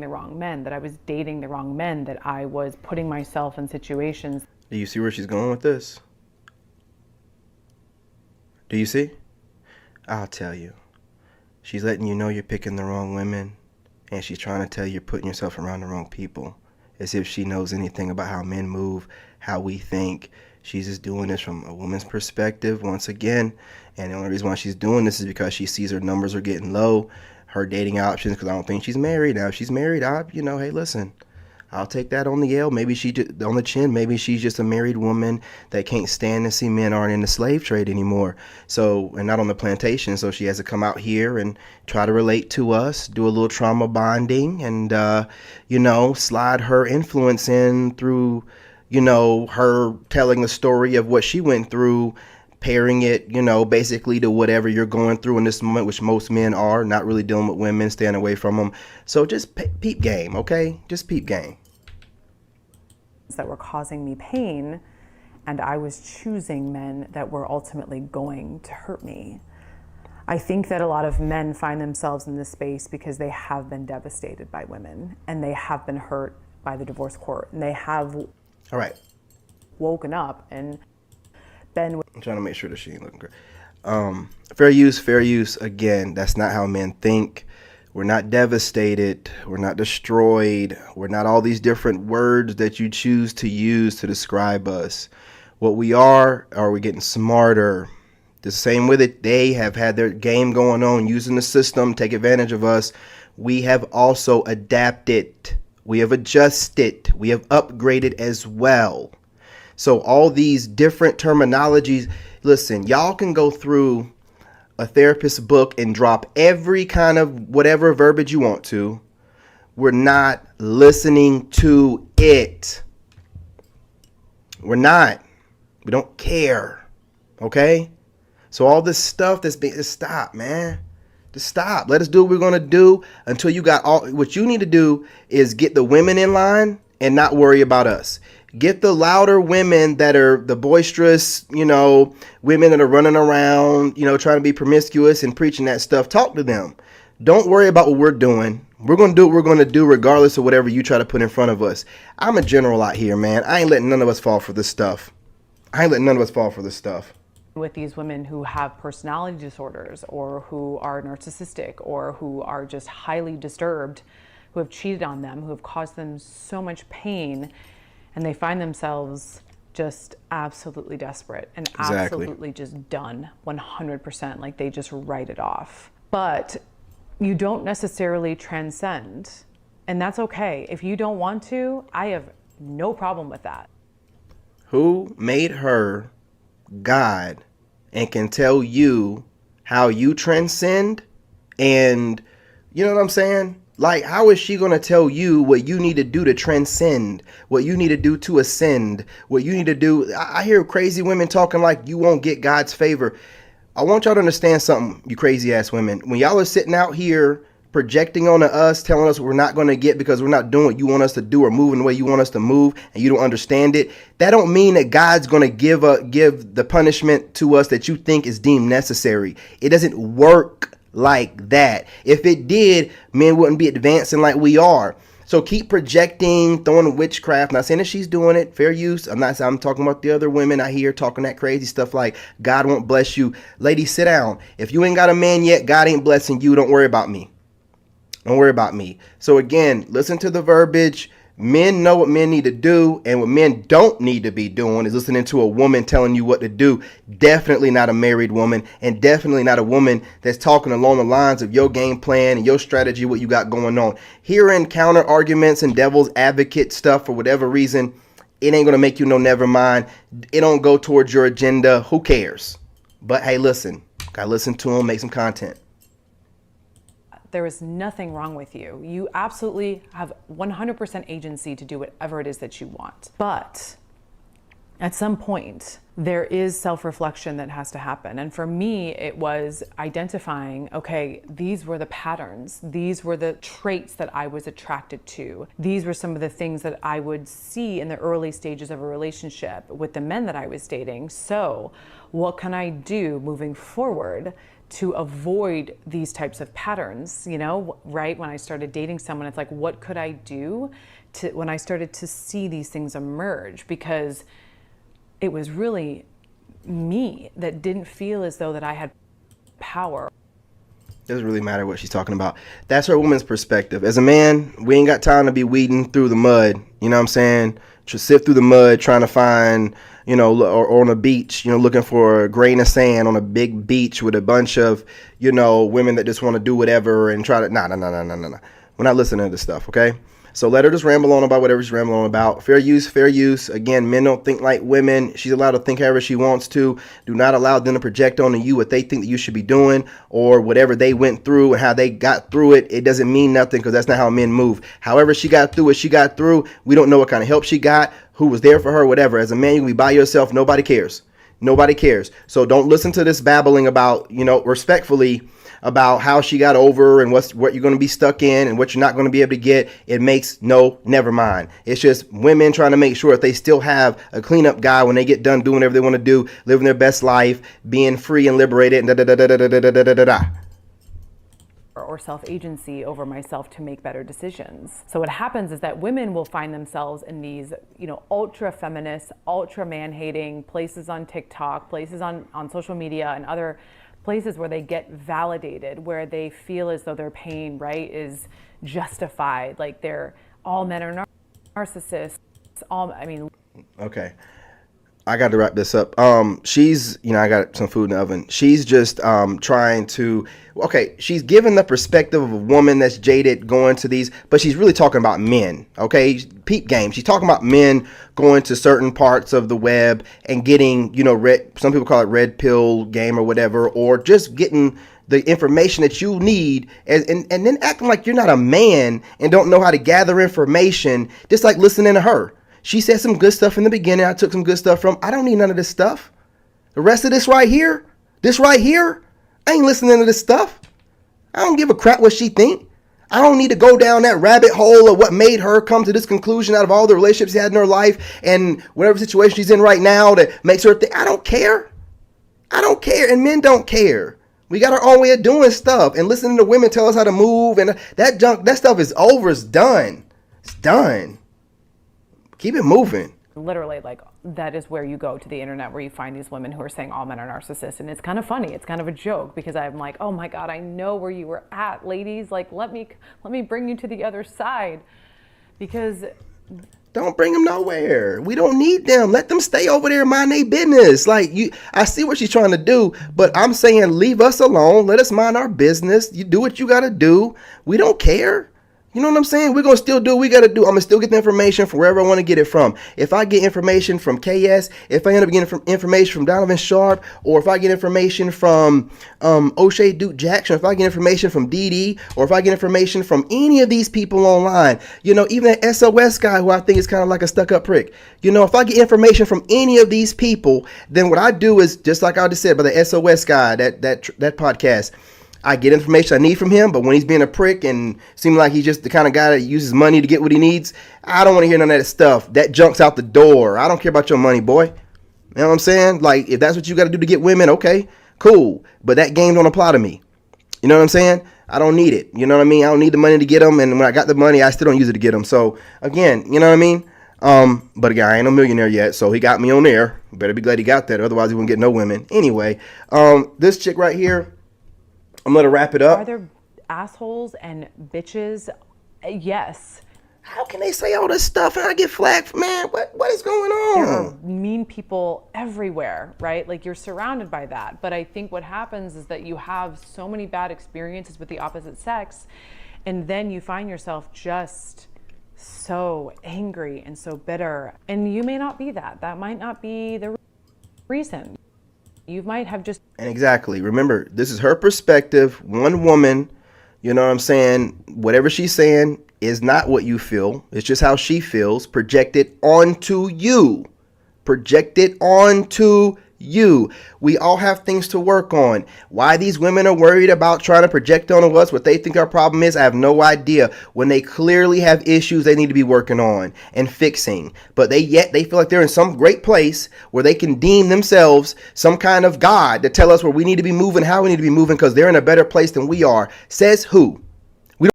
the wrong men, that I was dating the wrong men, that I was putting myself in situations. Do you see where she's going with this? Do you see? I'll tell you. She's letting you know you're picking the wrong women, and she's trying to tell you you're putting yourself around the wrong people, as if she knows anything about how men move, how we think. She's just doing this from a woman's perspective once again, and the only reason why she's doing this is because she sees her numbers are getting low, her dating options, because I don't think she's married. Now, if she's married, hey, listen, I'll take that on the L. Maybe on the chin. Maybe she's just a married woman that can't stand to see men aren't in the slave trade anymore. So, and not on the plantation. So she has to come out here and try to relate to us, do a little trauma bonding, and slide her influence in through, her telling the story of what she went through, pairing it, basically to whatever you're going through in this moment, which most men are, not really dealing with women, staying away from them. So just peep game, okay? Just peep game. That were causing me pain, and I was choosing men that were ultimately going to hurt me. I think that a lot of men find themselves in this space because they have been devastated by women, and they have been hurt by the divorce court, and they have All right. woken up and been. I'm trying to make sure that she ain't looking great. Fair use. Again, that's not how men think. We're not devastated. We're not destroyed. We're not all these different words that you choose to use to describe us. What we are we getting smarter? The same with it. They have had their game going on, using the system, take advantage of us. We have also adapted. We have adjusted. We have upgraded as well. So all these different terminologies, listen, y'all can go through a therapist's book and drop every kind of whatever verbiage you want to. We're not listening to it. We're not. We don't care. Okay? So all this stuff that's being, just stop, man. Just stop. Let us do what we're going to do until you got all. What you need to do is get the women in line and not worry about us. Get the louder women that are the boisterous, women that are running around, trying to be promiscuous and preaching that stuff. Talk to them. Don't worry about what we're doing. We're going to do what we're going to do regardless of whatever you try to put in front of us. I'm a general out here, man. I ain't letting none of us fall for this stuff. With these women who have personality disorders, or who are narcissistic, or who are just highly disturbed, who have cheated on them, who have caused them so much pain, and they find themselves just absolutely desperate and absolutely just done 100%, like they just write it off. But you don't necessarily transcend, and that's okay. If you don't want to, I have no problem with that. Who made her God and can tell you how you transcend? And you know what I'm saying? Like, how is she going to tell you what you need to do to transcend, what you need to do to ascend, what you need to do? I hear crazy women talking like you won't get God's favor. I want y'all to understand something, you crazy ass women. When y'all are sitting out here projecting onto us, telling us we're not going to get because we're not doing what you want us to do or moving the way you want us to move, and you don't understand it, that don't mean that God's going to give the punishment to us that you think is deemed necessary. It doesn't work like that. If it did, men wouldn't be advancing like we are. So keep projecting, throwing witchcraft. Not saying that she's doing it. Fair use. I'm talking about the other women I hear talking that crazy stuff like God won't bless you. Ladies, sit down. If you ain't got a man yet, God ain't blessing you. Don't worry about me. Don't worry about me. So again, listen to the verbiage. Men know what men need to do, and what men don't need to be doing is listening to a woman telling you what to do. Definitely not a married woman, and definitely not a woman that's talking along the lines of your game plan and your strategy, what you got going on. Hearing counter arguments and devil's advocate stuff for whatever reason, it ain't going to make you no never mind. It don't go towards your agenda. Who cares? But hey, listen. Gotta listen to them, make some content. There is nothing wrong with you. You absolutely have 100% agency to do whatever it is that you want. But at some point, there is self-reflection that has to happen. And for me, it was identifying, okay, these were the patterns. These were the traits that I was attracted to. These were some of the things that I would see in the early stages of a relationship with the men that I was dating. So what can I do moving forward to avoid these types of patterns, you know, right? When I started dating someone, it's like, what could I do when I started to see these things emerge? Because it was really me that didn't feel as though that I had power. Doesn't really matter what she's talking about. That's her woman's perspective. As a man, we ain't got time to be weeding through the mud. You know what I'm saying? To sift through the mud, trying to find, you know, or on a beach, you know, looking for a grain of sand on a big beach with a bunch of, you know, women that just want to do whatever and try to, no. We're not listening to this stuff, okay? So let her just ramble on about whatever she's rambling on about. Fair use, fair use. Again, men don't think like women. She's allowed to think however she wants to. Do not allow them to project onto you what they think that you should be doing or whatever they went through and how they got through it. It doesn't mean nothing because that's not how men move. However she got through what she got through, we don't know what kind of help she got, who was there for her, whatever. As a man, you can be by yourself. Nobody cares. Nobody cares. So don't listen to this babbling about, you know, respectfully, about how she got over and what you're going to be stuck in and what you're not going to be able to get. It makes never mind. It's just women trying to make sure that they still have a cleanup guy when they get done doing whatever they want to do, living their best life, being free and liberated, and or self-agency over myself to make better decisions. So what happens is that women will find themselves in these, you know, ultra feminist, ultra man-hating places on TikTok, places on social media and other places where they get validated, where they feel as though their pain, right, is justified. Like they're all men are narcissists. Okay. I got to wrap this up. She's, you know, I got some food in the oven. She's just trying to, okay, she's given the perspective of a woman that's jaded going to these, but she's really talking about men, okay? Peep game. She's talking about men going to certain parts of the web and getting, you know, some people call it red pill game or whatever, or just getting the information that you need and then acting like you're not a man and don't know how to gather information, just like listening to her. She said some good stuff in the beginning. I took some good stuff from. I don't need none of this stuff. The rest of this right here, I ain't listening to this stuff. I don't give a crap what she think. I don't need to go down that rabbit hole of what made her come to this conclusion out of all the relationships she had in her life and whatever situation she's in right now that makes her think. I don't care. And men don't care. We got our own way of doing stuff and listening to women tell us how to move and that junk, that stuff is over. It's done. It's done. Keep it moving. Literally, like, that is where you go to the internet, where you find these women who are saying all men are narcissists. And it's kind of funny. It's kind of a joke because I'm like, oh my God, I know where you were at, ladies. Like, let me bring you to the other side. Because don't bring them nowhere. We don't need them. Let them stay over there and mind their business. Like, I see what she's trying to do, but I'm saying leave us alone. Let us mind our business. You do what you got to do. We don't care. You know what I'm saying? We're going to still do what we got to do. I'm going to still get the information from wherever I want to get it from. If I get information from KS, if I end up getting information from Donovan Sharp, or if I get information from O'Shea Duke Jackson, if I get information from DD, or if I get information from any of these people online, you know, even that SOS guy who I think is kind of like a stuck-up prick. You know, if I get information from any of these people, then what I do is, just like I just said, by the SOS guy, that podcast, I get information I need from him, but when he's being a prick and seeming like he's just the kind of guy that uses money to get what he needs, I don't want to hear none of that stuff. That junk's out the door. I don't care about your money, boy. You know what I'm saying? Like, if that's what you got to do to get women, okay, cool. But that game don't apply to me. You know what I'm saying? I don't need it. You know what I mean? I don't need the money to get them, and when I got the money, I still don't use it to get them. So, again, you know what I mean? But again, I ain't no millionaire yet, so he got me on there. Better be glad he got that, otherwise he wouldn't get no women. Anyway, this chick right here, I'm going to wrap it up. Are there assholes and bitches? Yes. How can they say all this stuff and I get flagged? Man, what is going on? There are mean people everywhere, right? Like, you're surrounded by that. But I think what happens is that you have so many bad experiences with the opposite sex, and then you find yourself just so angry and so bitter. And you may not be that. That might not be the reason. You might have just... And exactly. Remember, this is her perspective. One woman, you know what I'm saying? Whatever she's saying is not what you feel. It's just how she feels. Projected onto you. Projected onto you. We all have things to work on. Why these women are worried about trying to project on us what they think our problem is, I have no idea. When they clearly have issues they need to be working on and fixing. But they feel like they're in some great place where they can deem themselves some kind of God to tell us where we need to be moving, how we need to be moving, because they're in a better place than we are. Says who?